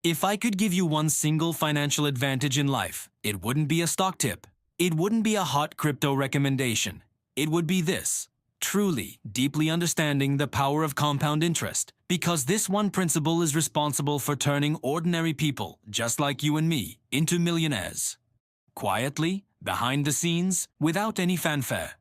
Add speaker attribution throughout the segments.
Speaker 1: If I could give you one single financial advantage in life, it wouldn't be a stock tip. It wouldn't be a hot crypto recommendation. It would be this: truly, deeply understanding the power of compound interest, because this one principle is responsible for turning ordinary people, just like you and me, into millionaires. Quietly, behind the scenes, without any fanfare.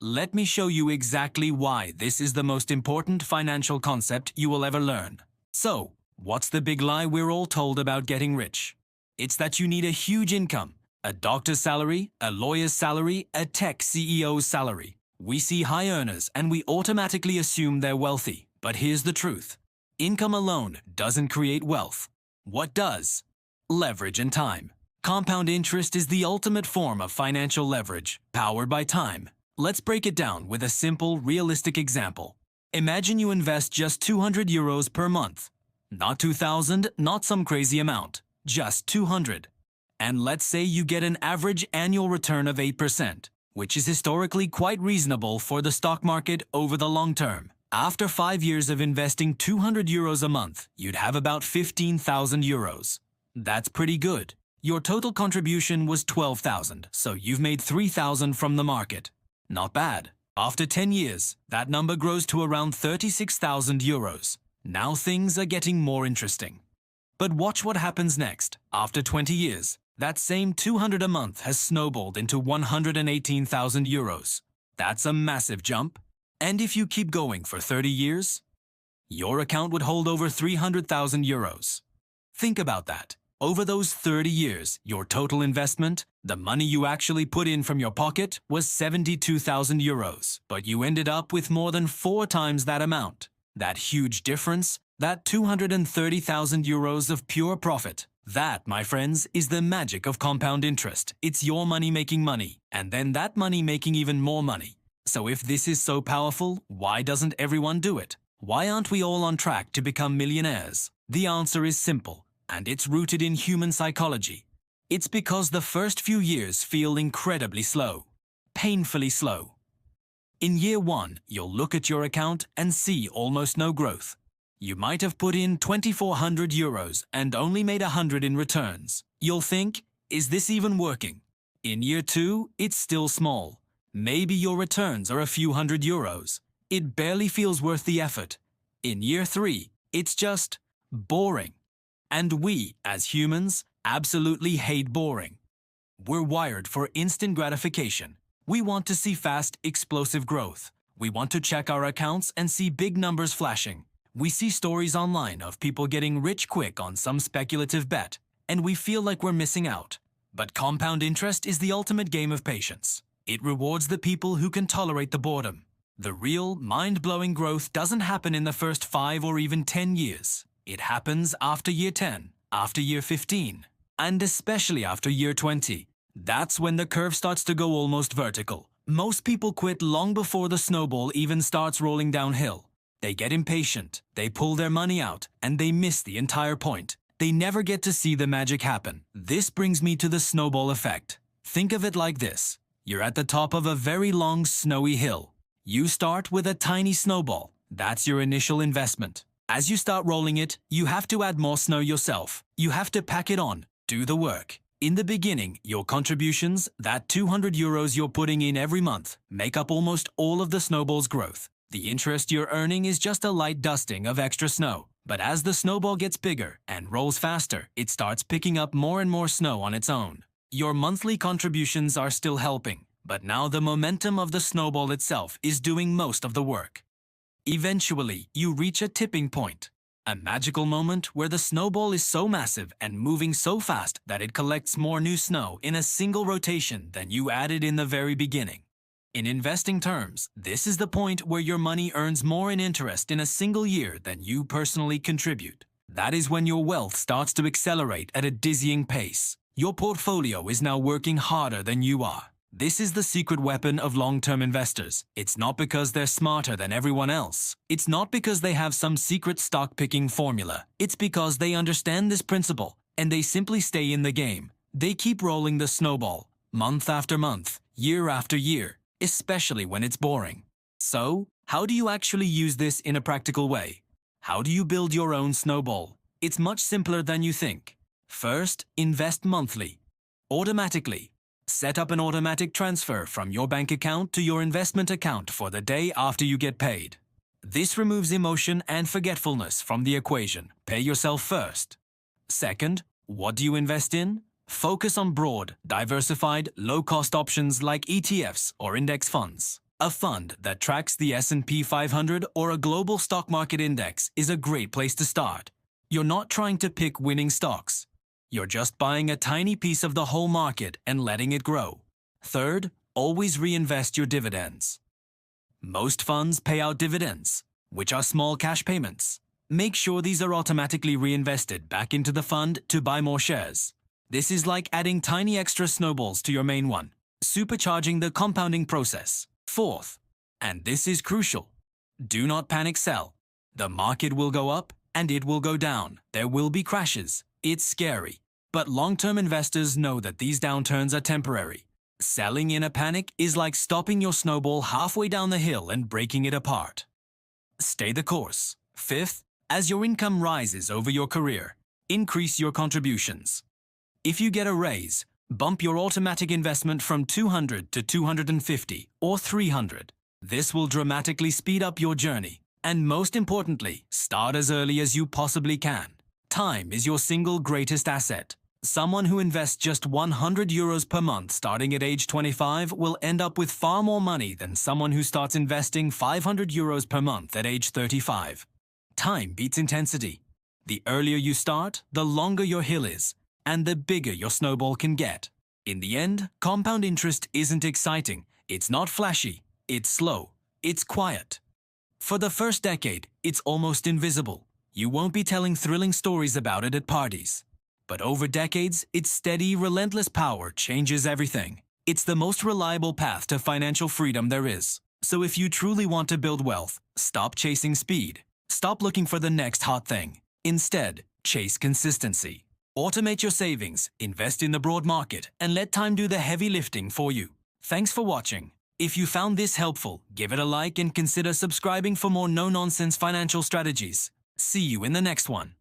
Speaker 1: Let me show you exactly why this is the most important financial concept you will ever learn. So, what's the big lie we're all told about getting rich? It's that you need a huge income, a doctor's salary, a lawyer's salary, a tech CEO's salary. We see high earners and we automatically assume they're wealthy. But here's the truth. Income alone doesn't create wealth. What does? Leverage and time. Compound interest is the ultimate form of financial leverage, powered by time. Let's break it down with a simple, realistic example. Imagine you invest just 200 euros per month. Not 2,000, not some crazy amount, just 200. And let's say you get an average annual return of 8%, which is historically quite reasonable for the stock market over the long term. After 5 years of investing 200 euros a month, you'd have about 15,000 euros. That's pretty good. Your total contribution was 12,000, so you've made 3,000 from the market. Not bad. After 10 years, that number grows to around 36,000 euros. Now things are getting more interesting. But watch what happens next. After 20 years, that same 200 a month has snowballed into 118,000 euros. That's a massive jump. And if you keep going for 30 years, your account would hold over 300,000 euros. Think about that. Over those 30 years, your total investment, the money you actually put in from your pocket, was 72,000 euros. But you ended up with more than 4 times that amount. That huge difference, that 230,000 euros of pure profit. That, my friends, is the magic of compound interest. It's your money making money, and then that money making even more money. So if this is so powerful, why doesn't everyone do it? Why aren't we all on track to become millionaires? The answer is simple, and it's rooted in human psychology. It's because the first few years feel incredibly slow, painfully slow. In year 1, you'll look at your account and see almost no growth. You might have put in 2,400 euros and only made 100 in returns. You'll think, is this even working? In year 2, it's still small. Maybe your returns are a few hundred euros. It barely feels worth the effort. In year 3, it's just boring. And we, as humans, absolutely hate boring. We're wired for instant gratification. We want to see fast, explosive growth. We want to check our accounts and see big numbers flashing. We see stories online of people getting rich quick on some speculative bet, and we feel like we're missing out. But compound interest is the ultimate game of patience. It rewards the people who can tolerate the boredom. The real, mind-blowing growth doesn't happen in the first 5 or even 10 years. It happens after year 10, after year 15, and especially after year 20. That's when the curve starts to go almost vertical. Most people quit long before the snowball even starts rolling downhill. They get impatient, they pull their money out, and they miss the entire point. They never get to see the magic happen. This brings me to the snowball effect. Think of it like this. You're at the top of a very long, snowy hill. You start with a tiny snowball. That's your initial investment. As you start rolling it, you have to add more snow yourself. You have to pack it on, do the work. In the beginning, your contributions, that 200 euros you're putting in every month, make up almost all of the snowball's growth. The interest you're earning is just a light dusting of extra snow. But as the snowball gets bigger and rolls faster, it starts picking up more and more snow on its own. Your monthly contributions are still helping, but now the momentum of the snowball itself is doing most of the work. Eventually, you reach a tipping point, a magical moment where the snowball is so massive and moving so fast that it collects more new snow in a single rotation than you added in the very beginning. In investing terms, this is the point where your money earns more in interest in a single year than you personally contribute. That is when your wealth starts to accelerate at a dizzying pace. Your portfolio is now working harder than you are. This is the secret weapon of long-term investors. It's not because they're smarter than everyone else. It's not because they have some secret stock-picking formula. It's because they understand this principle, and they simply stay in the game. They keep rolling the snowball, month after month, year after year, especially when it's boring. So, how do you actually use this in a practical way? How do you build your own snowball? It's much simpler than you think. First, invest monthly. Automatically. Set up an automatic transfer from your bank account to your investment account for the day after you get paid. This removes emotion and forgetfulness from the equation. Pay yourself first. Second, what do you invest in? Focus on broad, diversified, low-cost options like ETFs or index funds. A fund that tracks the S&P 500 or a global stock market index is a great place to start. You're not trying to pick winning stocks. You're just buying a tiny piece of the whole market and letting it grow. Third, always reinvest your dividends. Most funds pay out dividends, which are small cash payments. Make sure these are automatically reinvested back into the fund to buy more shares. This is like adding tiny extra snowballs to your main one, supercharging the compounding process. Fourth, and this is crucial, do not panic sell. The market will go up and it will go down. There will be crashes. It's scary. But long-term investors know that these downturns are temporary. Selling in a panic is like stopping your snowball halfway down the hill and breaking it apart. Stay the course. Fifth, as your income rises over your career, increase your contributions. If you get a raise, bump your automatic investment from 200 to 250 or 300. This will dramatically speed up your journey. And most importantly, start as early as you possibly can. Time is your single greatest asset. Someone who invests just 100 euros per month starting at age 25 will end up with far more money than someone who starts investing 500 euros per month at age 35. Time beats intensity. The earlier you start, the longer your hill is, and the bigger your snowball can get. In the end, compound interest isn't exciting. It's not flashy. It's slow. It's quiet. For the first decade, it's almost invisible. You won't be telling thrilling stories about it at parties. But over decades, its steady, relentless power changes everything. It's the most reliable path to financial freedom there is. So if you truly want to build wealth, stop chasing speed. Stop looking for the next hot thing. Instead, chase consistency. Automate your savings, invest in the broad market, and let time do the heavy lifting for you. Thanks for watching. If you found this helpful, give it a like and consider subscribing for more no-nonsense financial strategies. See you in the next one.